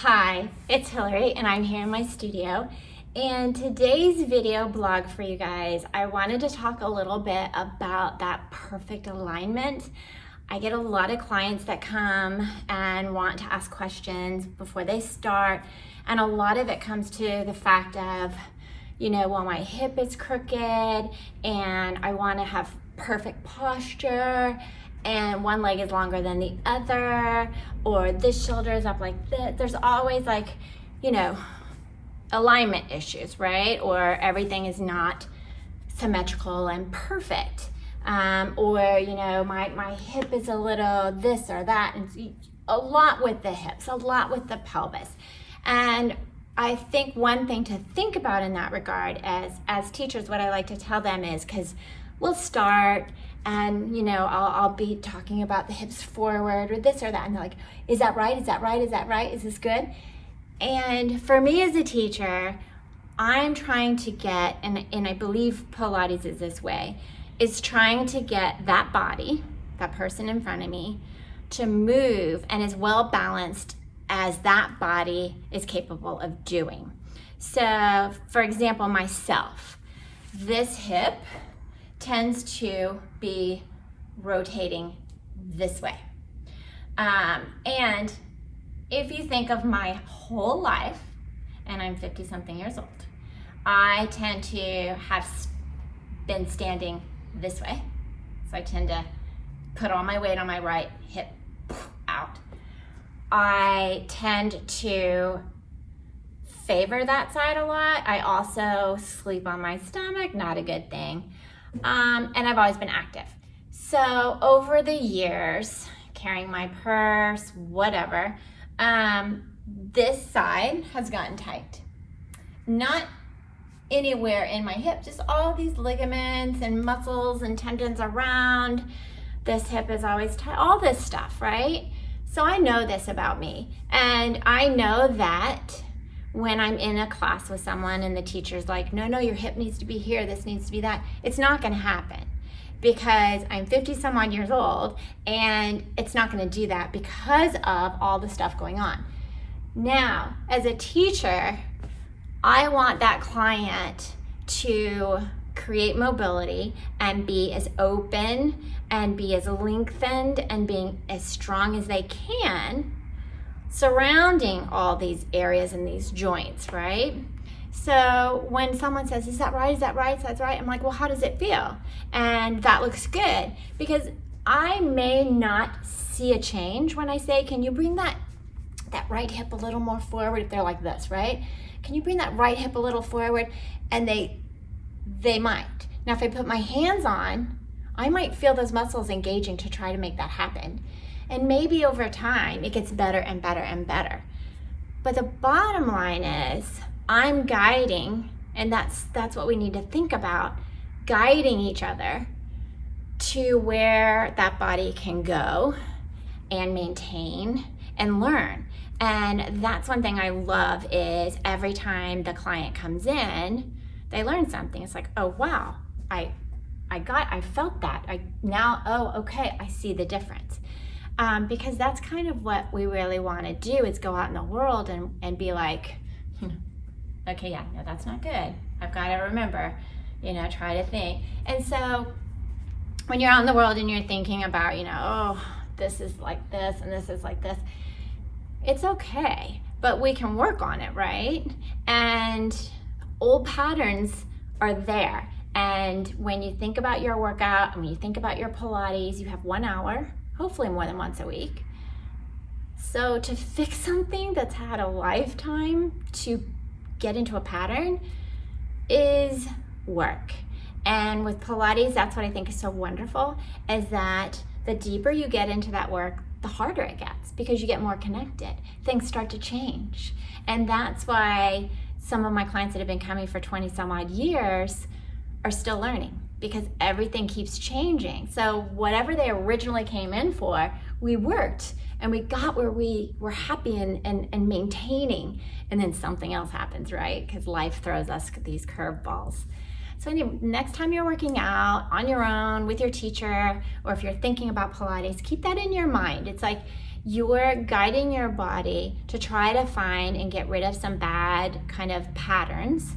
Hi, it's Hillary and I'm here in my studio. And today's video blog for you guys, I wanted to talk a little bit about that perfect alignment. I get a lot of clients that come and want to ask questions before they start. And a lot of it comes to the fact of, well, my hip is crooked and I want to have perfect posture and one leg is longer than the other, or this shoulder is up like this. There's always alignment issues, right? Or everything is not symmetrical and perfect. My hip is a little this or that. And a lot with the hips, a lot with the pelvis. And I think one thing to think about in that regard as teachers, what I like to tell them is, because we'll start and I'll be talking about the hips forward or this or that, and they're like, is that right? Is that right? Is that right? Is this good? And for me as a teacher, I'm trying to get, and I believe Pilates is this way, is trying to get that body, that person in front of me, to move and as well balanced as that body is capable of doing. So for example, myself, this hip tends to be rotating this way. And if you think of my whole life, and I'm 50 something years old, I tend to have been standing this way. So I tend to put all my weight on my right hip out. I tend to favor that side a lot. I also sleep on my stomach, not a good thing. And I've always been active. So over the years, carrying my purse, whatever, this side has gotten tight. Not anywhere in my hip, just all these ligaments and muscles and tendons around. This hip is always tight, all this stuff, right? So I know this about me. And I know that when I'm in a class with someone and the teacher's like, no, your hip needs to be here, this needs to be that, it's not gonna happen because I'm 50 some odd years old and it's not gonna do that because of all the stuff going on. Now, as a teacher, I want that client to create mobility and be as open and be as lengthened and being as strong as they can, surrounding all these areas and these joints, right? So when someone says, is that right? Is that right? That's right. I'm like, well, how does it feel? And that looks good, because I may not see a change when I say, can you bring that right hip a little more forward? If they're like this, right? Can you bring that right hip a little forward? And they might. Now, if I put my hands on, I might feel those muscles engaging to try to make that happen. And maybe over time, it gets better and better and better. But the bottom line is, I'm guiding, and that's what we need to think about, guiding each other to where that body can go and maintain and learn. And that's one thing I love is every time the client comes in, they learn something. It's like, oh, wow, I felt that. Okay, I see the difference. Because that's kind of what we really want to do, is go out in the world and be like, okay, yeah, no, that's not good. I've got to remember, try to think. And so when you're out in the world and you're thinking about, oh, this is like this and this is like this, it's okay, but we can work on it, right? And old patterns are there. And when you think about your workout and when you think about your Pilates, you have 1 hour, hopefully more than once a week. So to fix something that's had a lifetime, to get into a pattern, is work. And with Pilates, that's what I think is so wonderful, is that the deeper you get into that work, the harder it gets, because you get more connected. Things start to change. And that's why some of my clients that have been coming for 20 some odd years are still learning, because everything keeps changing. So whatever they originally came in for, we worked and we got where we were happy and maintaining, and then something else happens, right? Because life throws us these curveballs. So anyway, next time you're working out on your own with your teacher, or if you're thinking about Pilates, keep that in your mind. It's like, you're guiding your body to try to find and get rid of some bad kind of patterns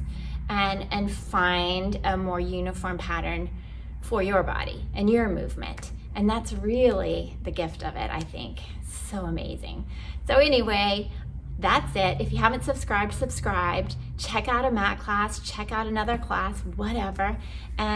and find a more uniform pattern for your body and your movement. And that's really the gift of it, I think. So amazing. So anyway, that's it. If you haven't subscribed, check out a mat class, check out another class, whatever. And